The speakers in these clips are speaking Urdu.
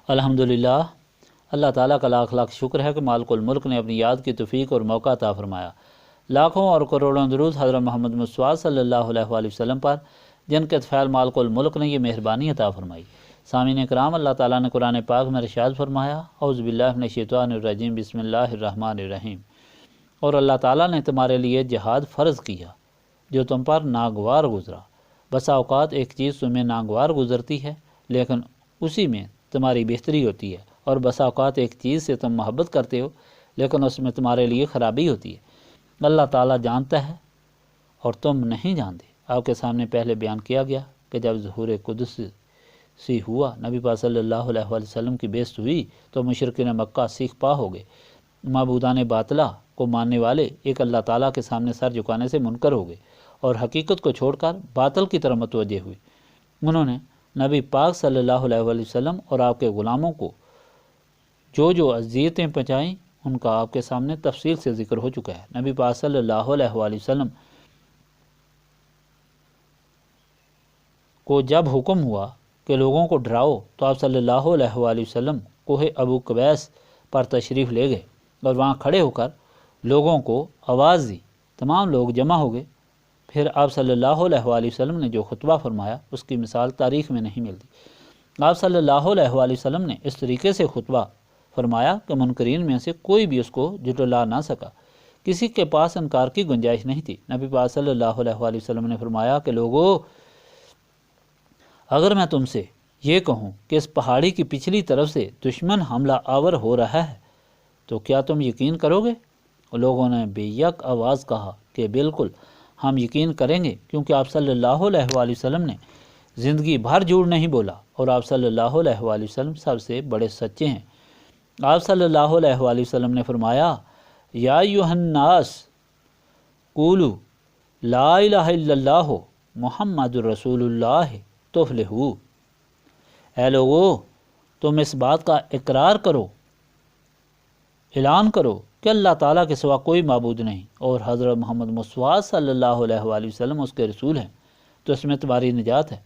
الحمدللہ، اللہ تعالیٰ کا لاکھ لاکھ شکر ہے کہ مالک الملک نے اپنی یاد کی توفیق اور موقع عطا فرمایا۔ لاکھوں اور کروڑوں درود حضرت محمد مصطفیٰ صلی اللہ علیہ وآلہ وسلم پر، جن کے طفیل مالک الملک نے یہ مہربانی عطا فرمائی۔ سامعین کرام، اللہ تعالیٰ نے قرآن پاک میں ارشاد فرمایا، اعوذ باللہ من الشیطان الرجیم، بسم اللہ الرحمن الرحیم۔ اور اللہ تعالیٰ نے تمہارے لیے جہاد فرض کیا جو تم پر ناگوار گزرا۔ بسا اوقات ایک چیز تمہیں ناگوار گزرتی ہے لیکن اسی میں تمہاری بہتری ہوتی ہے، اور بسا اوقات ایک چیز سے تم محبت کرتے ہو لیکن اس میں تمہارے لیے خرابی ہوتی ہے۔ اللہ تعالیٰ جانتا ہے اور تم نہیں جانتے۔ آپ کے سامنے پہلے بیان کیا گیا کہ جب ظہور قدس سی ہوا، نبی پاک صلی اللہ علیہ وآلہ وسلم کی بعثت ہوئی تو مشرکین مکہ سیخ پا ہو گئے۔ معبودان باطلہ کو ماننے والے ایک اللہ تعالیٰ کے سامنے سر جھکانے سے منکر ہو گئے اور حقیقت کو چھوڑ کر باطل کی طرف متوجہ ہوئے۔ انہوں نے نبی پاک صلی اللہ علیہ وآلہ وسلم اور آپ کے غلاموں کو جو اذیتیں پہنچائیں ان کا آپ کے سامنے تفصیل سے ذکر ہو چکا ہے۔ نبی پاک صلی اللہ علیہ وآلہ وسلم کو جب حکم ہوا کہ لوگوں کو ڈراؤ تو آپ صلی اللہ علیہ وآلہ وسلم کوہ ابو قبیس پر تشریف لے گئے اور وہاں کھڑے ہو کر لوگوں کو آواز دی۔ تمام لوگ جمع ہو گئے۔ پھر آپ صلی اللہ علیہ وآلہ وسلم نے جو خطبہ فرمایا اس کی مثال تاریخ میں نہیں ملتی۔ آپ صلی اللہ علیہ وآلہ وسلم نے اس طریقے سے خطبہ فرمایا کہ منکرین میں سے کوئی بھی اس کو جھٹلا نہ سکا، کسی کے پاس انکار کی گنجائش نہیں تھی۔ نبی پاک صلی اللہ علیہ وآلہ وسلم نے فرمایا کہ لوگو، اگر میں تم سے یہ کہوں کہ اس پہاڑی کی پچھلی طرف سے دشمن حملہ آور ہو رہا ہے تو کیا تم یقین کرو گے؟ لوگوں نے بے یک آواز کہا کہ بالکل ہم یقین کریں گے، کیونکہ آپ صلی اللہ علیہ وآلہ وسلم نے زندگی بھر جھوٹ نہیں بولا اور آپ صلی اللہ علیہ وآلہ وسلم سب سے بڑے سچے ہیں۔ آپ صلی اللہ علیہ وآلہ وسلم نے فرمایا، یا ایھا الناس قولوا لا الہ الا اللہ محمد رسول اللہ تفلحوا۔ اے لوگو، تم اس بات کا اقرار کرو، اعلان کرو کہ اللہ تعالیٰ کے سوا کوئی معبود نہیں اور حضرت محمد مصطفیٰ صلی اللہ علیہ وآلہ وسلم اس کے رسول ہیں، تو اس میں تمہاری نجات ہے۔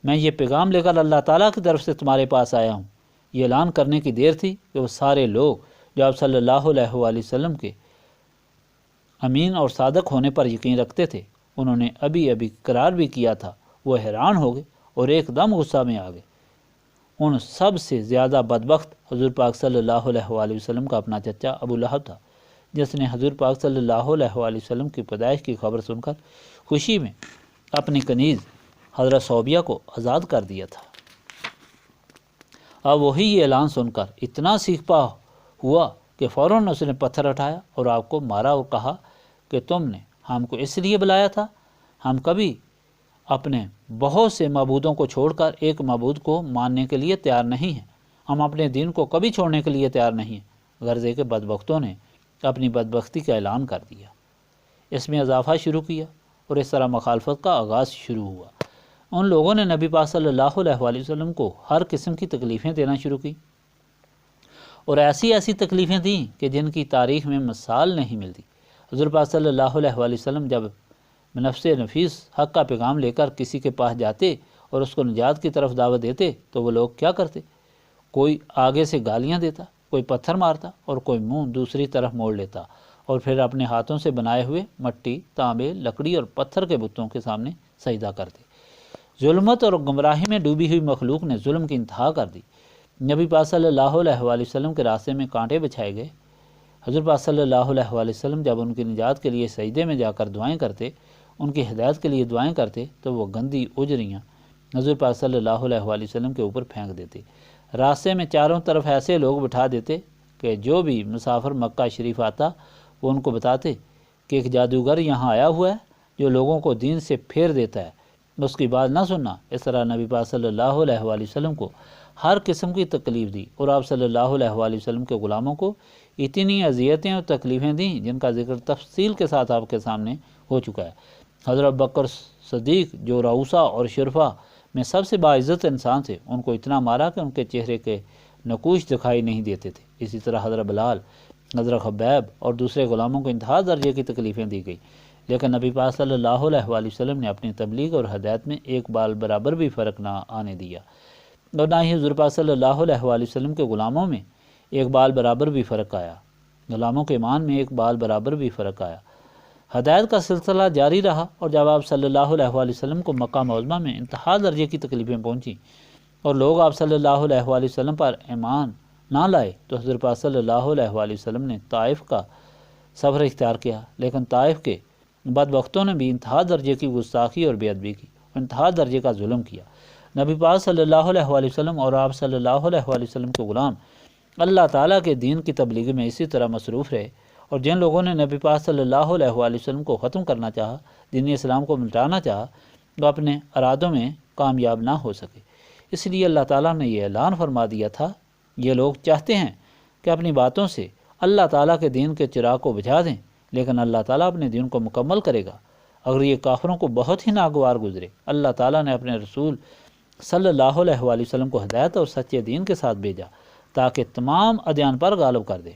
میں یہ پیغام لے کر اللہ تعالیٰ کی طرف سے تمہارے پاس آیا ہوں۔ یہ اعلان کرنے کی دیر تھی کہ وہ سارے لوگ جو آپ صلی اللہ علیہ وآلہ وسلم کے امین اور صادق ہونے پر یقین رکھتے تھے، انہوں نے ابھی اقرار بھی کیا تھا، وہ حیران ہو گئے اور ایک دم غصہ میں آ گئے۔ ان سب سے زیادہ بدبخت حضور پاک صلی اللہ علیہ وآلہ وسلم کا اپنا چچا ابو لہب تھا، جس نے حضور پاک صلی اللہ علیہ وآلہ وسلم کی پیدائش کی خبر سن کر خوشی میں اپنی کنیز حضرت صوبیہ کو آزاد کر دیا تھا۔ اب وہی یہ اعلان سن کر اتنا سیخ پا ہوا کہ فوراً اس نے پتھر اٹھایا اور آپ کو مارا اور کہا کہ تم نے ہم کو اس لیے بلایا تھا؟ ہم کبھی اپنے بہت سے معبودوں کو چھوڑ کر ایک معبود کو ماننے کے لیے تیار نہیں ہیں۔ ہم اپنے دین کو کبھی چھوڑنے کے لیے تیار نہیں ہیں۔ غرضے کے بدبختوں نے اپنی بدبختی کا اعلان کر دیا، اس میں اضافہ شروع کیا اور اس طرح مخالفت کا آغاز شروع ہوا۔ ان لوگوں نے نبی پاک صلی اللہ علیہ وآلہ وسلم کو ہر قسم کی تکلیفیں دینا شروع کی اور ایسی تکلیفیں دیں کہ جن کی تاریخ میں مثال نہیں ملتی۔ حضور پاک صلی اللہ علیہ وآلہ وسلم جب نفس نفیس حق کا پیغام لے کر کسی کے پاس جاتے اور اس کو نجات کی طرف دعوت دیتے تو وہ لوگ کیا کرتے؟ کوئی آگے سے گالیاں دیتا، کوئی پتھر مارتا اور کوئی منہ دوسری طرف موڑ لیتا اور پھر اپنے ہاتھوں سے بنائے ہوئے مٹی، تانبے، لکڑی اور پتھر کے بتوں کے سامنے سجدہ کرتے۔ ظلمت اور گمراہی میں ڈوبی ہوئی مخلوق نے ظلم کی انتہا کر دی۔ نبی پاک صلی اللہ علیہ وآلہ وسلم کے راستے میں کانٹے بچھائے گئے۔ حضور پاک صلی اللہ علیہ وآلہ وسلم جب ان کی نجات کے لیے سجدے میں جا کر دعائیں کرتے، ان کی ہدایت کے لیے دعائیں کرتے، تو وہ گندی اجریاں حضور پاک صلی اللہ علیہ وآلہ وسلم کے اوپر پھینک دیتے۔ راستے میں چاروں طرف ایسے لوگ بٹھا دیتے کہ جو بھی مسافر مکہ شریف آتا وہ ان کو بتاتے کہ ایک جادوگر یہاں آیا ہوا ہے جو لوگوں کو دین سے پھیر دیتا ہے، اس کی بات نہ سننا۔ اس طرح نبی پاک صلی اللہ علیہ وآلہ وسلم کو ہر قسم کی تکلیف دی اور آپ صلی اللہ علیہ وآلہ وسلم کے غلاموں کو اتنی اذیتیں اور تکلیفیں دیں جن کا ذکر تفصیل کے ساتھ آپ کے سامنے ہو چکا ہے۔ حضرت بکر صدیق جو رؤسا اور شرفا میں سب سے باعزت انسان تھے، ان کو اتنا مارا کہ ان کے چہرے کے نقوش دکھائی نہیں دیتے تھے۔ اسی طرح حضرت بلال، حضرت خبیب اور دوسرے غلاموں کو انتہا درجے کی تکلیفیں دی گئی، لیکن نبی پاک صلی اللہ علیہ وآلہ وسلم نے اپنی تبلیغ اور ہدایت میں ایک بال برابر بھی فرق نہ آنے دیا۔ اور نہ ہی حضور پاک صلی اللہ علیہ وآلہ وسلم کے غلاموں میں ایک بال برابر بھی فرق آیا، غلاموں کے ایمان میں ایک بال برابر بھی فرق آیا۔ ہدایت کا سلسلہ جاری رہا، اور جب آپ صلی اللہ علیہ وآلہ وسلم کو مکہ معظمہ میں انتہا درجے کی تکلیفیں پہنچیں اور لوگ آپ صلی اللہ علیہ وآلہ وسلم پر ایمان نہ لائے، تو حضرت پاک صلی اللہ علیہ وآلہ وسلم نے طائف کا سفر اختیار کیا، لیکن طائف کے بدبختوں نے بھی انتہا درجے کی گستاخی اور بے ادبی کی، انتہا درجے کا ظلم کیا۔ نبی پاک صلی اللہ علیہ وآلہ وسلم اور آپ صلی اللہ علیہ وآلہ وسلم کے غلام اللہ تعالیٰ کے دین کی تبلیغ میں اسی طرح مصروف رہے، اور جن لوگوں نے نبی پاک صلی اللہ علیہ وآلہ وسلم کو ختم کرنا چاہا، دین اسلام کو مٹانا چاہا، وہ اپنے ارادوں میں کامیاب نہ ہو سکے۔ اس لیے اللہ تعالیٰ نے یہ اعلان فرما دیا تھا، یہ لوگ چاہتے ہیں کہ اپنی باتوں سے اللہ تعالیٰ کے دین کے چراغ کو بجھا دیں، لیکن اللہ تعالیٰ اپنے دین کو مکمل کرے گا اگر یہ کافروں کو بہت ہی ناگوار گزرے۔ اللہ تعالیٰ نے اپنے رسول صلی اللہ علیہ وآلہ وسلم کو ہدایت اور سچے دین کے ساتھ بھیجا تاکہ تمام ادیان پر غالب کر دے۔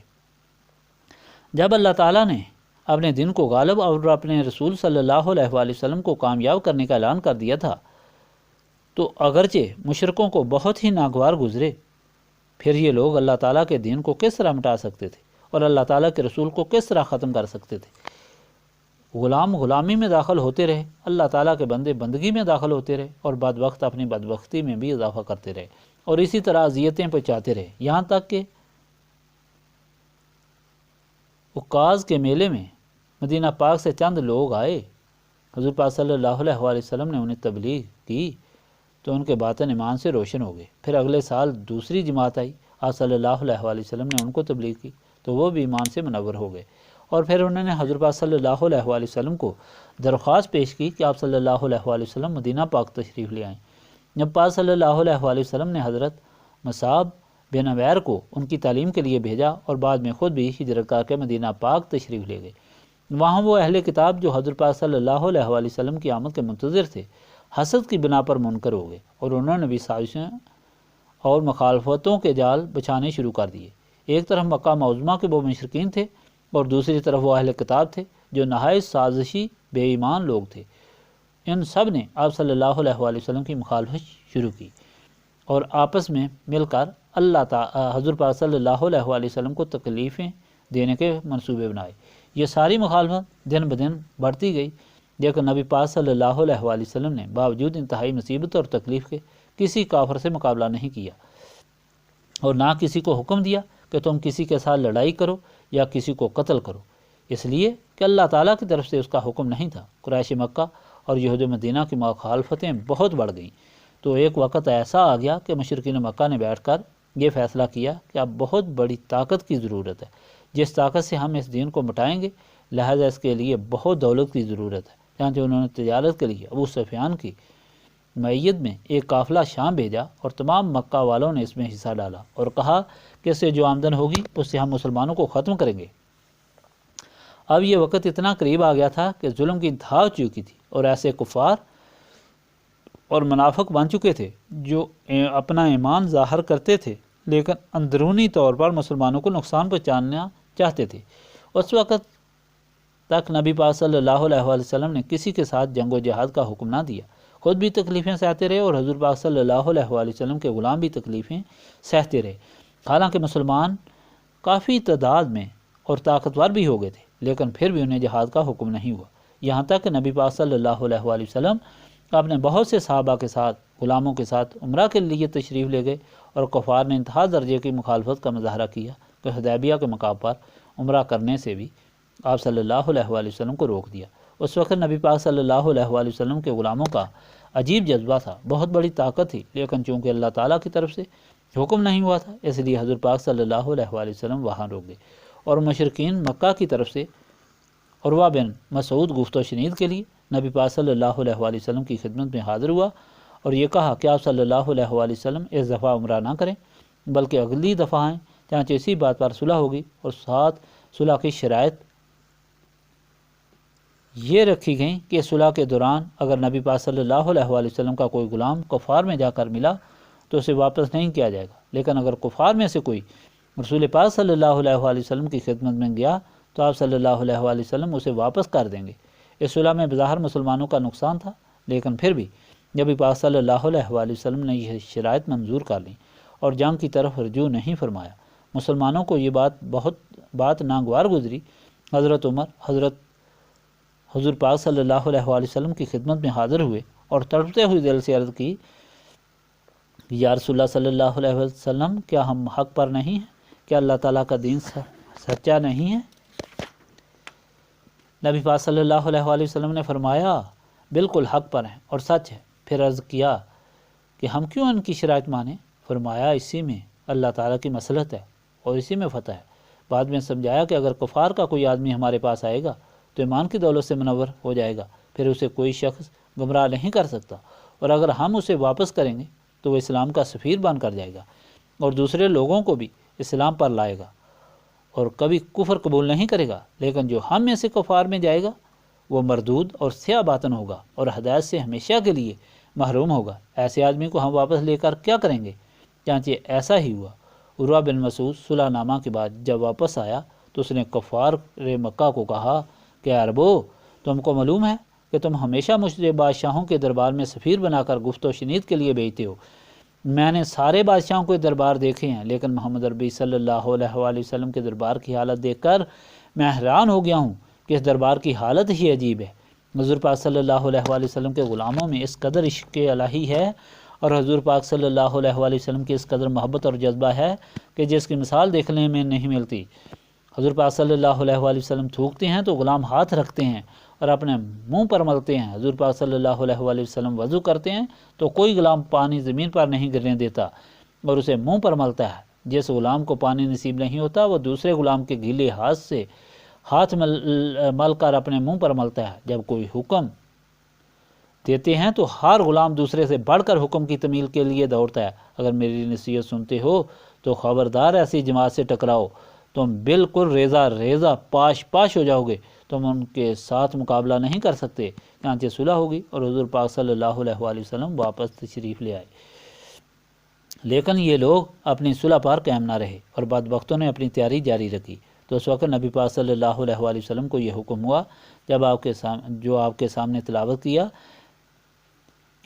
جب اللہ تعالیٰ نے اپنے دین کو غالب اور اپنے رسول صلی اللہ علیہ وآلہ وسلم کو کامیاب کرنے کا اعلان کر دیا تھا، تو اگرچہ مشرکوں کو بہت ہی ناگوار گزرے، پھر یہ لوگ اللہ تعالیٰ کے دین کو کس طرح مٹا سکتے تھے اور اللہ تعالیٰ کے رسول کو کس طرح ختم کر سکتے تھے؟ غلام غلامی میں داخل ہوتے رہے، اللہ تعالیٰ کے بندے بندگی میں داخل ہوتے رہے، اور بدبخت اپنی بدبختی میں بھی اضافہ کرتے رہے، اور اسی طرح اذیتیں پہنچاتے رہے، یہاں تک کہ عکاظ کے میلے میں مدینہ پاک سے چند لوگ آئے، حضور پاک صلی اللہ علیہ وآلہ وسلم نے انہیں تبلیغ کی تو ان کے باطن ایمان سے روشن ہو گئے۔ پھر اگلے سال دوسری جماعت آئی، آپ صلی اللہ علیہ وآلہ وسلم نے ان کو تبلیغ کی تو وہ بھی ایمان سے منور ہو گئے، اور پھر انہوں نے حضور پاک صلی اللہ علیہ وآلہ وسلم کو درخواست پیش کی کہ آپ صلی اللہ علیہ وآلہ وسلم مدینہ پاک تشریف لے آئیں۔ جب پاک صلی اللہ علیہ وآلہ وسلم نے حضرت مصعب بن عمیر کو ان کی تعلیم کے لیے بھیجا اور بعد میں خود بھی ہجرت کر کے مدینہ پاک تشریف لے گئے، وہاں وہ اہل کتاب جو حضرت پاک صلی اللہ علیہ وآلہ وسلم کی آمد کے منتظر تھے، حسد کی بنا پر منکر ہو گئے، اور انہوں نے بھی سازشیں اور مخالفتوں کے جال بچھانے شروع کر دیے۔ ایک طرف مکہ معظمہ کے وہ مشرکین تھے، اور دوسری طرف وہ اہل کتاب تھے جو نہایت سازشی بے ایمان لوگ تھے۔ ان سب نے آپ صلی اللہ علیہ وآلہ وسلم کی مخالفت شروع کی اور آپس میں مل کر حضور پاک صلی اللہ علیہ وآلہ وسلم کو تکلیفیں دینے کے منصوبے بنائے۔ یہ ساری مخالفت دن بدن بڑھتی گئی، لیکن نبی پاک صلی اللہ علیہ وآلہ وسلم نے باوجود انتہائی مصیبت اور تکلیف کے کسی کافر سے مقابلہ نہیں کیا، اور نہ کسی کو حکم دیا کہ تم کسی کے ساتھ لڑائی کرو یا کسی کو قتل کرو، اس لیے کہ اللہ تعالیٰ کی طرف سے اس کا حکم نہیں تھا۔ قریش مکہ اور یہود مدینہ کی مخالفتیں بہت بڑھ گئیں، تو ایک وقت ایسا آ گیا کہ مشرکین مکہ نے بیٹھ کر یہ فیصلہ کیا کہ اب بہت بڑی طاقت کی ضرورت ہے، جس طاقت سے ہم اس دین کو مٹائیں گے، لہذا اس کے لیے بہت دولت کی ضرورت ہے۔ چنانچہ انہوں نے تجارت کے لیے ابو سفیان کی معیت میں ایک قافلہ شام بھیجا، اور تمام مکہ والوں نے اس میں حصہ ڈالا اور کہا کہ اس سے جو آمدن ہوگی اس سے ہم مسلمانوں کو ختم کریں گے۔ اب یہ وقت اتنا قریب آ گیا تھا کہ ظلم کی انتہا ہو چکی تھی، اور ایسے کفار اور منافق بن چکے تھے جو اپنا ایمان ظاہر کرتے تھے لیکن اندرونی طور پر مسلمانوں کو نقصان پہنچانا چاہتے تھے۔ اس وقت تک نبی پاک صلی اللہ علیہ وآلہ وسلم نے کسی کے ساتھ جنگ و جہاد کا حکم نہ دیا، خود بھی تکلیفیں سہتے رہے، اور حضور پاک صلی اللہ علیہ وآلہ وسلم کے غلام بھی تکلیفیں سہتے رہے۔ حالانکہ مسلمان کافی تعداد میں اور طاقتور بھی ہو گئے تھے، لیکن پھر بھی انہیں جہاد کا حکم نہیں ہوا، یہاں تک کہ نبی پاک صلی اللہ علیہ وآلہ وسلم اپنے بہت سے صحابہ کے ساتھ غلاموں کے ساتھ عمرہ کے لیے تشریف لے گئے، اور کفار نے انتہا درجے کی مخالفت کا مظاہرہ کیا کہ حدیبیہ کے مقام پر عمرہ کرنے سے بھی آپ صلی اللہ علیہ وآلہ وسلم کو روک دیا۔ اس وقت نبی پاک صلی اللہ علیہ وآلہ وسلم کے غلاموں کا عجیب جذبہ تھا، بہت بڑی طاقت تھی، لیکن چونکہ اللہ تعالیٰ کی طرف سے حکم نہیں ہوا تھا، اس لیے حضور پاک صلی اللہ علیہ وآلہ وسلم وہاں رک گئے، اور مشرکین مکہ کی طرف سے عروہ بن مسعود گفت و شنید کے لیے نبی پاک صلی اللہ علیہ وآلہ وسلم کی خدمت میں حاضر ہوا، اور یہ کہا کہ آپ صلی اللہ علیہ وآلہ وسلم اس دفعہ عمرہ نہ کریں بلکہ اگلی دفعہ آئیں، چنانچہ اسی بات پر صلح ہوگی، اور ساتھ صلح کی شرائط یہ رکھی گئیں کہ صلح کے دوران اگر نبی پاک صلی اللہ علیہ وآلہ وسلم کا کوئی غلام کفار میں جا کر ملا تو اسے واپس نہیں کیا جائے گا، لیکن اگر کفار میں سے کوئی رسول پاک صلی اللہ علیہ وآلہ وسلم کی خدمت میں گیا تو آپ صلی اللہ علیہ وآلہ وسلم اسے واپس کر دیں گے۔ اس صلح میں بظاہر مسلمانوں کا نقصان تھا، لیکن پھر بھی نبی پاک صلی اللہ علیہ وآلہ وسلم نے یہ شرائط منظور کر لیں اور جنگ کی طرف رجوع نہیں فرمایا۔ مسلمانوں کو یہ بات ناگوار گزری۔ حضرت عمر حضور پاک صلی اللہ علیہ وآلہ وسلم کی خدمت میں حاضر ہوئے اور تڑپتے ہوئے دل سے عرض کی، یا رسول اللہ صلی اللہ علیہ وسلم، کیا ہم حق پر نہیں ہیں؟ کیا اللہ تعالیٰ کا دین سچا نہیں ہے؟ نبی پاک صلی اللہ علیہ وآلہ وسلم نے فرمایا، بالکل حق پر ہیں اور سچ ہے۔ پھر عرض کیا کہ ہم کیوں ان کی شرائط مانیں؟ فرمایا، اسی میں اللہ تعالیٰ کی مصلحت ہے اور اسی میں فتح ہے۔ بعد میں سمجھایا کہ اگر کفار کا کوئی آدمی ہمارے پاس آئے گا تو ایمان کی دولت سے منور ہو جائے گا، پھر اسے کوئی شخص گمراہ نہیں کر سکتا، اور اگر ہم اسے واپس کریں گے تو وہ اسلام کا سفیر بن کر جائے گا اور دوسرے لوگوں کو بھی اسلام پر لائے گا اور کبھی کفر قبول نہیں کرے گا، لیکن جو ہم میں سے کفار میں جائے گا وہ مردود اور سیاہ باطن ہوگا اور ہدایت سے ہمیشہ کے لیے محروم ہوگا۔ ایسے آدمی کو ہم واپس لے کر کیا کریں گے؟ چانچہ ایسا ہی ہوا۔ عروہ بن مسعود صلح نامہ کے بعد جب واپس آیا تو اس نے کفار مکہ کو کہا کہ عربو، تم کو معلوم ہے کہ تم ہمیشہ مجھے بادشاہوں کے دربار میں سفیر بنا کر گفت و شنید کے لیے بھیجتے ہو۔ میں نے سارے بادشاہوں کے دربار دیکھے ہیں، لیکن محمد عربی صلی اللہ علیہ وآلہ وسلم کے دربار کی حالت دیکھ کر میں حیران ہو گیا ہوں کہ اس دربار کی حالت ہی عجیب ہے۔ حضور پاک صلی اللہ علیہ وآلہ وسلم کے غلاموں میں اس قدر عشق الہی ہے اور حضور پاک صلی اللہ علیہ وآلہ وسلم کی اس قدر محبت اور جذبہ ہے کہ جس کی مثال دیکھنے میں نہیں ملتی۔ حضور پاک صلی اللہ علیہ وآلہ وسلم تھوکتے ہیں تو غلام ہاتھ رکھتے ہیں اور اپنے منہ پر ملتے ہیں۔ حضور پاک صلی اللہ علیہ وآلہ وسلم وضو کرتے ہیں تو کوئی غلام پانی زمین پر نہیں گرنے دیتا اور اسے منہ پر ملتا ہے۔ جس غلام کو پانی نصیب نہیں ہوتا وہ دوسرے غلام کے گیلے ہاتھ سے ہاتھ مل کر اپنے منہ پر ملتا ہے۔ جب کوئی حکم دیتے ہیں تو ہر غلام دوسرے سے بڑھ کر حکم کی تعمیل کے لیے دوڑتا ہے۔ اگر میری نصیحت سنتے ہو تو خبردار ایسی جماعت سے ٹکراؤ، تم بالکل ریزہ پاش ہو جاؤ گے، تم ان کے ساتھ مقابلہ نہیں کر سکتے۔ چنانچہ صلح ہوگی اور حضور پاک صلی اللہ علیہ وآلہ وسلم واپس تشریف لے آئے، لیکن یہ لوگ اپنی صلح پر قائم نہ رہے اور بدبختوں نے اپنی تیاری جاری رکھی۔ تو اس وقت نبی پاک صلی اللہ علیہ وآلہ وسلم کو یہ حکم ہوا جب آپ کے سامنے تلاوت کیا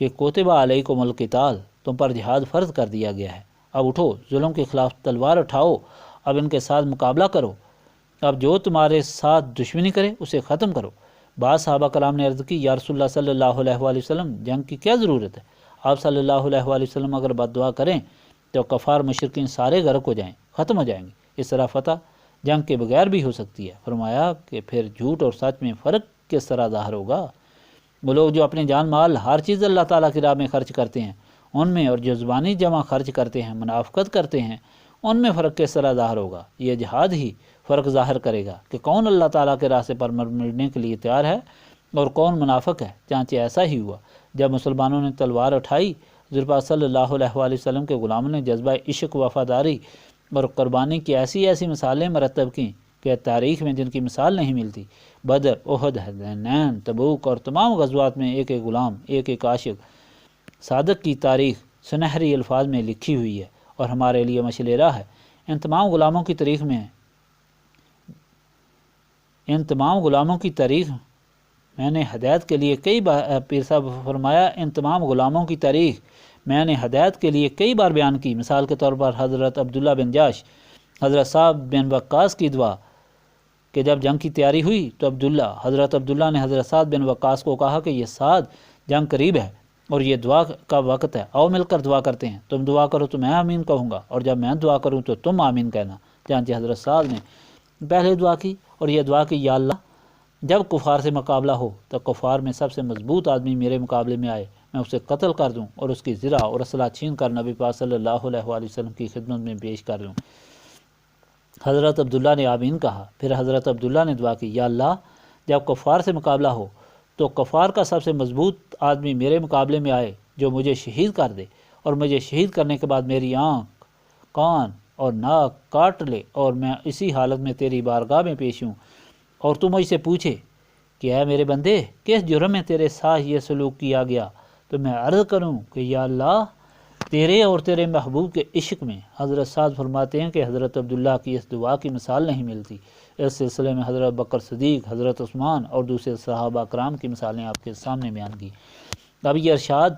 کہ کوتب علیکم القتال، تم پر جہاد فرض کر دیا گیا ہے، اب اٹھو، ظلم کے خلاف تلوار اٹھاؤ، اب ان کے ساتھ مقابلہ کرو، اب جو تمہارے ساتھ دشمنی کرے اسے ختم کرو۔ بعض صحابہ کرام نے عرض کی، یا رسول اللہ صلی اللہ علیہ وآلہ وسلم، جنگ کی کیا ضرورت ہے؟ آپ صلی اللہ علیہ وآلہ وسلم اگر بد دعا کریں تو کفار مشرکین سارے غرق ہو جائیں، ختم ہو جائیں گے، اس طرح فتح جنگ کے بغیر بھی ہو سکتی ہے۔ فرمایا کہ پھر جھوٹ اور سچ میں فرق کس طرح ظاہر ہوگا؟ وہ لوگ جو اپنی جان مال ہر چیز اللہ تعالیٰ کی راہ میں خرچ کرتے ہیں ان میں، اور جو زبانی جمع خرچ کرتے ہیں، منافقت کرتے ہیں، ان میں فرق کس طرح ظاہر ہوگا؟ یہ جہاد ہی فرق ظاہر کرے گا کہ کون اللہ تعالیٰ کے راستے پر مرنے کے لیے تیار ہے اور کون منافق ہے۔ چانچہ ایسا ہی ہوا جب مسلمانوں نے تلوار اٹھائی، حضور پاک صلی اللہ علیہ وآلہ وسلم کے غلاموں نے جذبہ عشق، وفاداری اور قربانی کی ایسی مثالیں مرتب کیں کہ تاریخ میں جن کی مثال نہیں ملتی۔ بدر، احد، حنین، تبوک اور تمام غزوات میں ایک غلام، ایک عاشق صادق کی تاریخ سنہری الفاظ میں لکھی ہوئی ہے اور ہمارے لیے مشعل راہ ہے۔ ان تمام غلاموں کی تاریخ میں نے ہدایت کے لیے کئی بار، پیر صاحب فرمایا، ان تمام غلاموں کی تاریخ میں نے ہدایت کے لیے کئی بار بیان کی۔ مثال کے طور پر حضرت عبداللہ بن جاش، حضرت صاحب بن وقاص کی دعا کہ جب جنگ کی تیاری ہوئی تو حضرت عبداللہ نے حضرت سعد بن وقاص کو کہا کہ یہ سعد، جنگ قریب ہے اور یہ دعا کا وقت ہے، آؤ مل کر دعا کرتے ہیں، تم دعا کرو تو میں آمین کہوں گا اور جب میں دعا کروں تو تم آمین کہنا۔ چنانچہ حضرت سعد نے پہلے دعا کی اور یہ دعا کہ یا اللہ، جب کفار سے مقابلہ ہو تو کفار میں سب سے مضبوط آدمی میرے مقابلے میں آئے، میں اسے قتل کر دوں اور اس کی زرہ اور اسلحہ چھین کر نبی پاک صلی اللہ علیہ وآلہ وسلم کی خدمت میں پیش کر دوں۔ حضرت عبداللہ نے آمین کہا۔ پھر حضرت عبداللہ نے دعا کی، یا اللہ، جب کفار سے مقابلہ ہو تو کفار کا سب سے مضبوط آدمی میرے مقابلے میں آئے جو مجھے شہید کر دے اور مجھے شہید کرنے کے بعد میری آنکھ، کان اور ناک کاٹ لے اور میں اسی حالت میں تیری بارگاہ میں پیش ہوں اور تو مجھ سے پوچھے کہ اے میرے بندے، کس جرم میں تیرے ساتھ یہ سلوک کیا گیا، تو میں عرض کروں کہ یا اللہ، تیرے اور تیرے محبوب کے عشق میں۔ حضرت سعد فرماتے ہیں کہ حضرت عبداللہ کی اس دعا کی مثال نہیں ملتی۔ اس سلسلے میں حضرت بکر صدیق، حضرت عثمان اور دوسرے صحابہ کرام کی مثالیں آپ کے سامنے بیان کی۔ اب یہ ارشاد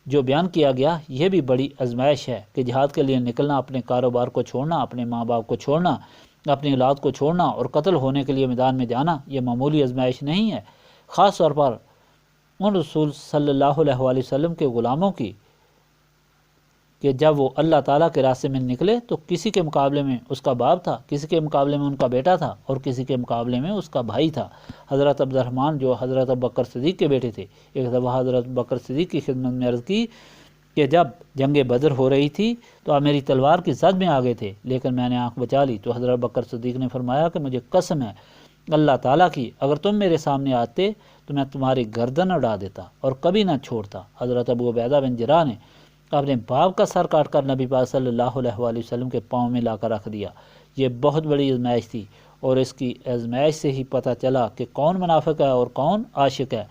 جو بیان کیا گیا یہ بھی بڑی آزمائش ہے کہ جہاد کے لیے نکلنا، اپنے کاروبار کو چھوڑنا، اپنے ماں باپ کو چھوڑنا، اپنی اولاد کو چھوڑنا اور قتل ہونے کے لیے میدان میں جانا، یہ معمولی آزمائش نہیں ہے۔ خاص طور پر ان رسول صلی اللہ علیہ وآلہ وسلم کے غلاموں کی کہ جب وہ اللہ تعالیٰ کے راستے میں نکلے تو کسی کے مقابلے میں اس کا باپ تھا، کسی کے مقابلے میں ان کا بیٹا تھا اور کسی کے مقابلے میں اس کا بھائی تھا۔ حضرت عبد الرحمن جو حضرت ابوبکر صدیق کے بیٹے تھے، ایک دفعہ حضرت ابوبکر صدیق کی خدمت میں عرض کی کہ جب جنگ بدر ہو رہی تھی تو آپ میری تلوار کی زد میں آ گئے تھے، لیکن میں نے آنکھ بچا لی۔ تو حضرت ابوبکر صدیق نے فرمایا کہ مجھے قسم ہے اللہ تعالیٰ کی، اگر تم میرے سامنے آتے تو میں تمہاری گردن اڑا دیتا اور کبھی نہ چھوڑتا۔ حضرت ابو عبیدہ بن جراح نے اپنے باپ کا سر کاٹ کر نبی پاک صلی اللہ علیہ وآلہ وسلم کے پاؤں میں لا کر رکھ دیا۔ یہ بہت بڑی آزمائش تھی، اور اس کی آزمائش سے ہی پتہ چلا کہ کون منافق ہے اور کون عاشق ہے،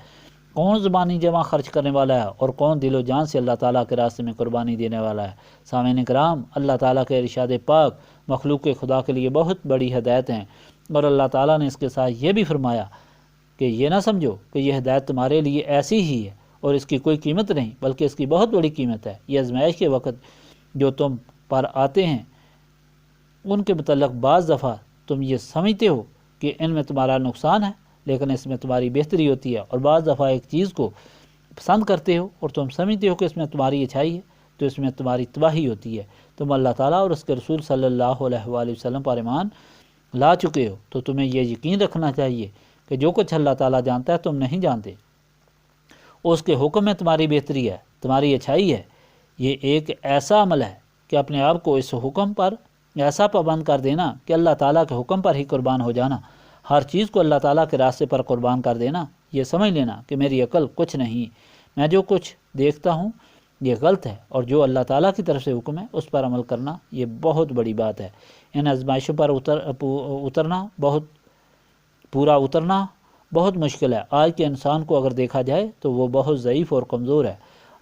کون زبانی جمع خرچ کرنے والا ہے اور کون دل و جان سے اللہ تعالیٰ کے راستے میں قربانی دینے والا ہے۔ سامعین کرام، اللہ تعالیٰ کے ارشاد پاک مخلوق خدا کے لیے بہت بڑی ہدایت ہیں، اور اللہ تعالیٰ نے اس کے ساتھ یہ بھی فرمایا کہ یہ نہ سمجھو کہ یہ ہدایت تمہارے لیے ایسی ہی ہے اور اس کی کوئی قیمت نہیں، بلکہ اس کی بہت بڑی قیمت ہے۔ یہ آزمائش کے وقت جو تم پر آتے ہیں ان کے متعلق بعض دفعہ تم یہ سمجھتے ہو کہ ان میں تمہارا نقصان ہے، لیکن اس میں تمہاری بہتری ہوتی ہے، اور بعض دفعہ ایک چیز کو پسند کرتے ہو اور تم سمجھتے ہو کہ اس میں تمہاری اچھائی ہے، تو اس میں تمہاری تباہی ہوتی ہے۔ تم اللہ تعالیٰ اور اس کے رسول صلی اللہ علیہ وآلہ وسلم پر ایمان لا چکے ہو تو تمہیں یہ یقین رکھنا چاہیے کہ جو کچھ اللہ تعالیٰ جانتا ہے تم نہیں جانتے، اس کے حکم میں تمہاری بہتری ہے، تمہاری اچھائی ہے۔ یہ ایک ایسا عمل ہے کہ اپنے آپ کو اس حکم پر ایسا پابند کر دینا کہ اللہ تعالیٰ کے حکم پر ہی قربان ہو جانا، ہر چیز کو اللہ تعالیٰ کے راستے پر قربان کر دینا۔ یہ سمجھ لینا کہ میری عقل کچھ نہیں، میں جو کچھ دیکھتا ہوں یہ غلط ہے، اور جو اللہ تعالیٰ کی طرف سے حکم ہے اس پر عمل کرنا یہ بہت بڑی بات ہے۔ ان آزمائشوں پر پورا اترنا بہت مشکل ہے۔ آج کے انسان کو اگر دیکھا جائے تو وہ بہت ضعیف اور کمزور ہے۔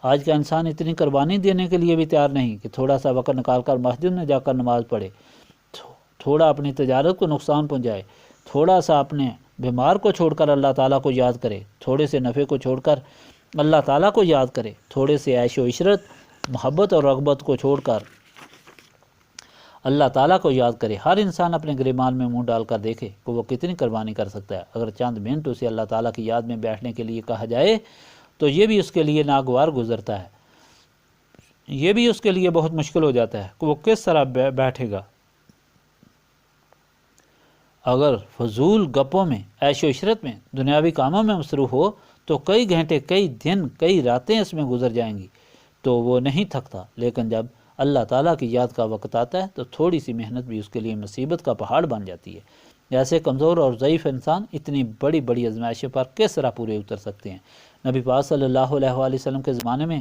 آج کا انسان اتنی قربانی دینے کے لیے بھی تیار نہیں کہ تھوڑا سا وقت نکال کر مسجد میں جا کر نماز پڑھے، تھوڑا اپنی تجارت کو نقصان پہنچائے، تھوڑا سا اپنے بیمار کو چھوڑ کر اللہ تعالیٰ کو یاد کرے، تھوڑے سے نفع کو چھوڑ کر اللہ تعالیٰ کو یاد کرے، تھوڑے سے عیش و عشرت، محبت اور رغبت کو چھوڑ کر اللہ تعالیٰ کو یاد کرے۔ ہر انسان اپنے گریبان میں منہ ڈال کر دیکھے کہ وہ کتنی قربانی کر سکتا ہے۔ اگر چند منٹ اسے اللہ تعالیٰ کی یاد میں بیٹھنے کے لیے کہا جائے تو یہ بھی اس کے لیے ناگوار گزرتا ہے، یہ بھی اس کے لیے بہت مشکل ہو جاتا ہے کہ وہ کس طرح بیٹھے گا۔ اگر فضول گپوں میں، عیش و عشرت میں، دنیاوی کاموں میں مصروف ہو تو کئی گھنٹے، کئی دن، کئی راتیں اس میں گزر جائیں گی تو وہ نہیں تھکتا، لیکن جب اللہ تعالیٰ کی یاد کا وقت آتا ہے تو تھوڑی سی محنت بھی اس کے لیے مصیبت کا پہاڑ بن جاتی ہے۔ ایسے کمزور اور ضعیف انسان اتنی بڑی بڑی آزمائشوں پر کس طرح پورے اتر سکتے ہیں؟ نبی پاک صلی اللہ علیہ وآلہ وسلم کے زمانے میں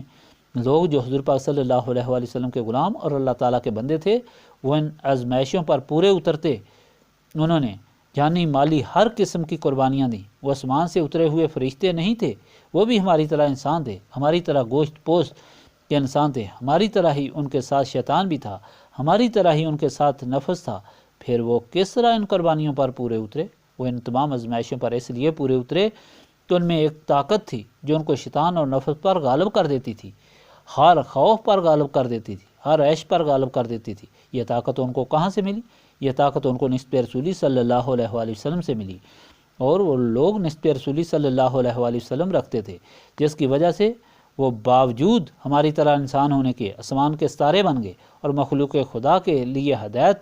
لوگ جو حضور پاک صلی اللہ علیہ وآلہ وسلم کے غلام اور اللہ تعالیٰ کے بندے تھے، وہ ان آزمائشوں پر پورے اترتے۔ انہوں نے جانی مالی ہر قسم کی قربانیاں دیں۔ وہ آسمان سے اترے ہوئے فرشتے نہیں تھے، وہ بھی ہماری طرح انسان تھے، ہماری طرح گوشت پوست کے انسان تھے، ہماری طرح ہی ان کے ساتھ شیطان بھی تھا، ہماری طرح ہی ان کے ساتھ نفس تھا۔ پھر وہ کس طرح ان قربانیوں پر پورے اترے؟ وہ ان تمام آزمائشوں پر اس لیے پورے اترے کہ ان میں ایک طاقت تھی جو ان کو شیطان اور نفس پر غالب کر دیتی تھی، ہر خوف پر غالب کر دیتی تھی، ہر عیش پر غالب کر دیتی تھی۔ یہ طاقت ان کو کہاں سے ملی؟ یہ طاقت ان کو نسبت رسولی صلی اللہ علیہ وآلہ وسلم سے ملی، اور وہ لوگ نسبت رسولی صلی اللہ علیہ وآلہ وسلم رکھتے تھے، جس کی وجہ سے وہ باوجود ہماری طرح انسان ہونے کے آسمان کے ستارے بن گئے اور مخلوق خدا کے لیے ہدایت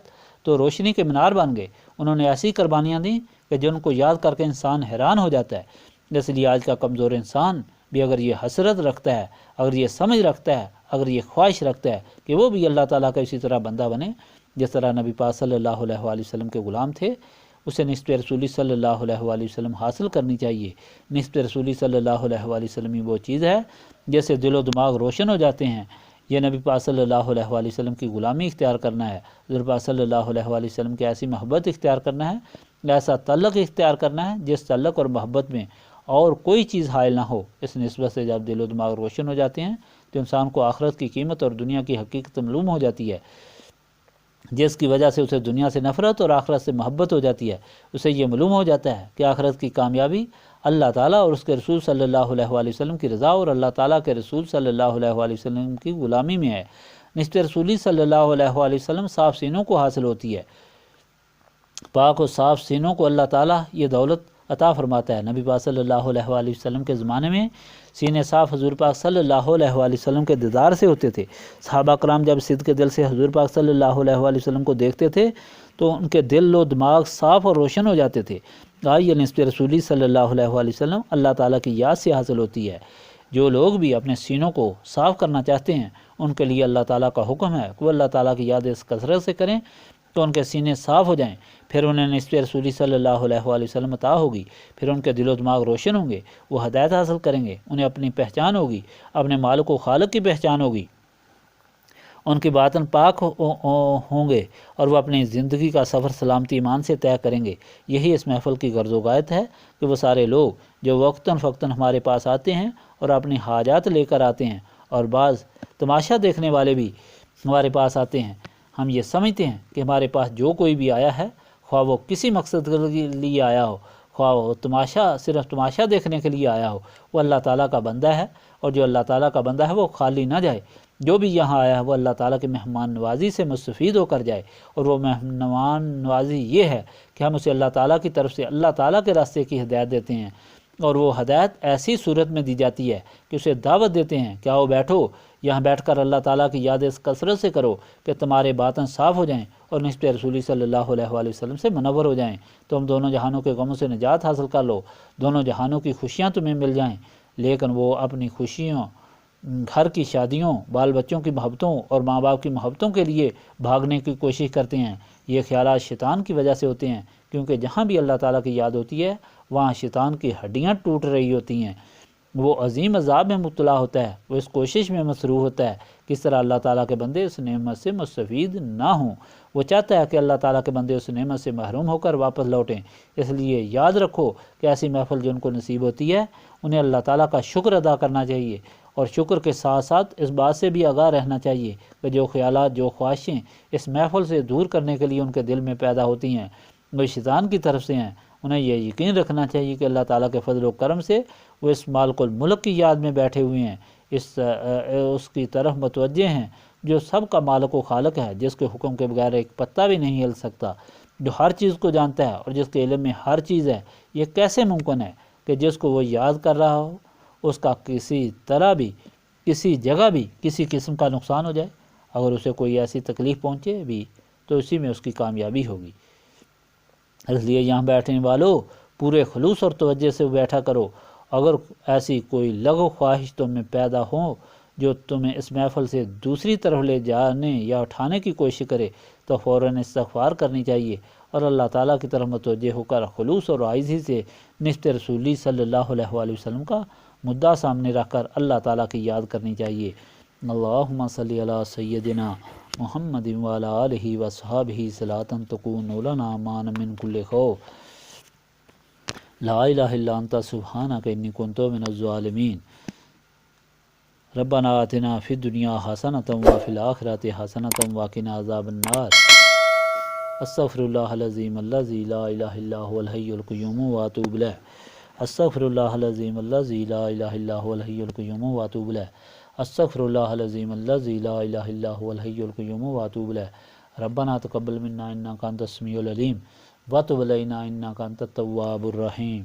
تو روشنی کے مینار بن گئے۔ انہوں نے ایسی قربانیاں دیں کہ جن کو یاد کر کے انسان حیران ہو جاتا ہے۔ اس لیے آج کا کمزور انسان بھی اگر یہ حسرت رکھتا ہے، اگر یہ سمجھ رکھتا ہے، اگر یہ خواہش رکھتا ہے کہ وہ بھی اللہ تعالیٰ کا اسی طرح بندہ بنے جس طرح نبی پاک صلی اللہ علیہ وآلہ وسلم کے غلام تھے، اسے نسبت رسولی صلی اللہ علیہ وآلہ وسلم حاصل کرنی چاہیے۔ نسبت رسولی صلی اللہ علیہ وآلہ وسلم ہی وہ چیز ہے جیسے دل و دماغ روشن ہو جاتے ہیں۔ یہ نبی پاک صلی اللہ علیہ وآلہ وسلم کی غلامی اختیار کرنا ہے، حضور پاک صلی اللہ علیہ وآلہ وسلم کی ایسی محبت اختیار کرنا ہے، ایسا تعلق اختیار کرنا ہے جس تعلق اور محبت میں اور کوئی چیز حائل نہ ہو۔ اس نسبت سے جب دل و دماغ روشن ہو جاتے ہیں تو انسان کو آخرت کی قیمت اور دنیا کی حقیقت معلوم ہو جاتی ہے۔ جس کی وجہ سے اسے دنیا سے نفرت اور آخرت سے محبت ہو جاتی ہے، اسے یہ معلوم ہو جاتا ہے کہ آخرت کی کامیابی اللہ تعالیٰ اور اس کے رسول صلی اللہ علیہ وآلہ وسلم کی رضا اور اللہ تعالیٰ کے رسول صلی اللہ علیہ وآلہ وسلم کی غلامی میں ہے۔ نسبت رسولی صلی اللہ علیہ وآلہ وسلم صاف سینوں کو حاصل ہوتی ہے۔ پاک و صاف سینوں کو اللہ تعالیٰ یہ دولت عطا فرماتا ہے۔ نبی پاک صلی اللہ علیہ وآلہ وسلم کے زمانے میں سینے صاف حضور پاک صلی اللہ علیہ وآلہ وسلم کے دیدار سے ہوتے تھے۔ صحابہ کرام جب صدق دل سے حضور پاک صلی اللہ علیہ وآلہ وسلم کو دیکھتے تھے تو ان کے دل و دماغ صاف اور روشن ہو جاتے تھے۔ یہ نسبت رسولی صلی اللہ علیہ وآلہ وسلم اللہ تعالیٰ کی یاد سے حاصل ہوتی ہے۔ جو لوگ بھی اپنے سینوں کو صاف کرنا چاہتے ہیں ان کے لیے اللہ تعالیٰ کا حکم ہے کہ وہ اللہ تعالیٰ کی یاد اس کثرت سے کریں تو ان کے سینے صاف ہو جائیں، پھر انہیں نسبت رسولی صلی اللہ علیہ وآلہ وسلم عطا ہوگی، پھر ان کے دل و دماغ روشن ہوں گے، وہ ہدایت حاصل کریں گے، انہیں اپنی پہچان ہوگی، اپنے مالک و خالق کی پہچان ہوگی، ان کی باطن پاک ہوں گے اور وہ اپنی زندگی کا سفر سلامتی ایمان سے طے کریں گے۔ یہی اس محفل کی غرض و غایت ہے کہ وہ سارے لوگ جو وقتاً فوقتاً ہمارے پاس آتے ہیں اور اپنی حاجات لے کر آتے ہیں، اور بعض تماشا دیکھنے والے بھی ہمارے پاس آتے ہیں، ہم یہ سمجھتے ہیں کہ ہمارے پاس جو کوئی بھی آیا ہے، خواہ وہ کسی مقصد کے لیے آیا ہو، خواہ وہ صرف تماشا دیکھنے کے لیے آیا ہو، وہ اللہ تعالیٰ کا بندہ ہے، اور جو اللہ تعالیٰ کا بندہ ہے وہ خالی نہ جائے۔ جو بھی یہاں آیا ہے وہ اللہ تعالیٰ کے مہمان نوازی سے مستفید ہو کر جائے، اور وہ مہمان نوازی یہ ہے کہ ہم اسے اللہ تعالیٰ کی طرف سے اللہ تعالیٰ کے راستے کی ہدایت دیتے ہیں، اور وہ ہدایت ایسی صورت میں دی جاتی ہے کہ اسے دعوت دیتے ہیں کہ آؤ بیٹھو، یہاں بیٹھ کر اللہ تعالیٰ کی یاد اس کثرت سے کرو کہ تمہارے باطن صاف ہو جائیں اور نسبت رسولی صلی اللہ علیہ وآلہ وسلم سے منور ہو جائیں، تم دونوں جہانوں کے غموں سے نجات حاصل کر لو، دونوں جہانوں کی خوشیاں تمہیں مل جائیں۔ لیکن وہ اپنی خوشیوں، گھر کی شادیوں، بال بچوں کی محبتوں اور ماں باپ کی محبتوں کے لیے بھاگنے کی کوشش کرتے ہیں۔ یہ خیالات شیطان کی وجہ سے ہوتے ہیں، کیونکہ جہاں بھی اللہ تعالیٰ کی یاد ہوتی ہے وہاں شیطان کی ہڈیاں ٹوٹ رہی ہوتی ہیں، وہ عظیم عذاب میں مبتلا ہوتا ہے، وہ اس کوشش میں مصروف ہوتا ہے کس طرح اللہ تعالیٰ کے بندے اس نعمت سے مستفید نہ ہوں۔ وہ چاہتا ہے کہ اللہ تعالیٰ کے بندے اس نعمت سے محروم ہو کر واپس لوٹیں۔ اس لیے یاد رکھو کہ ایسی محفل جو ان کو نصیب ہوتی ہے انہیں اللہ تعالیٰ کا شکر ادا کرنا چاہیے، اور شکر کے ساتھ ساتھ اس بات سے بھی آگاہ رہنا چاہیے کہ جو خیالات، جو خواہشیں اس محفل سے دور کرنے کے لیے ان کے دل میں پیدا ہوتی ہیں وہ شیطان کی طرف سے ہیں۔ انہیں یہ یقین رکھنا چاہیے کہ اللہ تعالیٰ کے فضل و کرم سے وہ اس مالک الملک کی یاد میں بیٹھے ہوئے ہیں، اس کی طرف متوجہ ہیں جو سب کا مالک و خالق ہے، جس کے حکم کے بغیر ایک پتا بھی نہیں ہل سکتا، جو ہر چیز کو جانتا ہے اور جس کے علم میں ہر چیز ہے۔ یہ کیسے ممکن ہے کہ جس کو وہ یاد کر رہا ہو اس کا کسی طرح بھی، کسی جگہ بھی کسی قسم کا نقصان ہو جائے؟ اگر اسے کوئی ایسی تکلیف پہنچے بھی تو اسی میں اس کی کامیابی ہوگی۔ اس لیے یہاں بیٹھنے والوں پورے خلوص اور توجہ سے بیٹھا کرو۔ اگر ایسی کوئی لغو خواہش تم میں پیدا ہو جو تمہیں اس محفل سے دوسری طرف لے جانے یا اٹھانے کی کوشش کرے تو فوراً استغفار کرنی چاہیے اور اللہ تعالیٰ کی طرف متوجہ ہو کر خلوص اور عاجزی سے نسبت رسولی صلی اللہ علیہ وآلہ وسلم کا مدعا سامنے رکھ کر اللہ تعالیٰ کی یاد کرنی چاہیے۔ اللہم صلی علی سیدنا محمد وعلی آلہ وصحبہ صلاۃ تکون لنا مان من کل خوف لا الہ الا انت سبحانک انی کنت من الظالمین۔ ربنا آتنا فی الدنیا حسنۃ وفی الآخرۃ حسنۃ وقنا عذاب النار۔ استغفر اللہ العظیم الذی لا الہ الا هو الحی القیوم واتوب الیہ۔ استغفر اللہ العظیم الذی لا الہ الا هو الحی القیوم واتوب الیہ۔ استغفر اللہ العظیم الذی لا الہ الا هو الحی القیوم واتوب الیہ۔ ربنا تقبل منا انک انت السمیع العلیم وتب علینا انک انت التواب الرحیم۔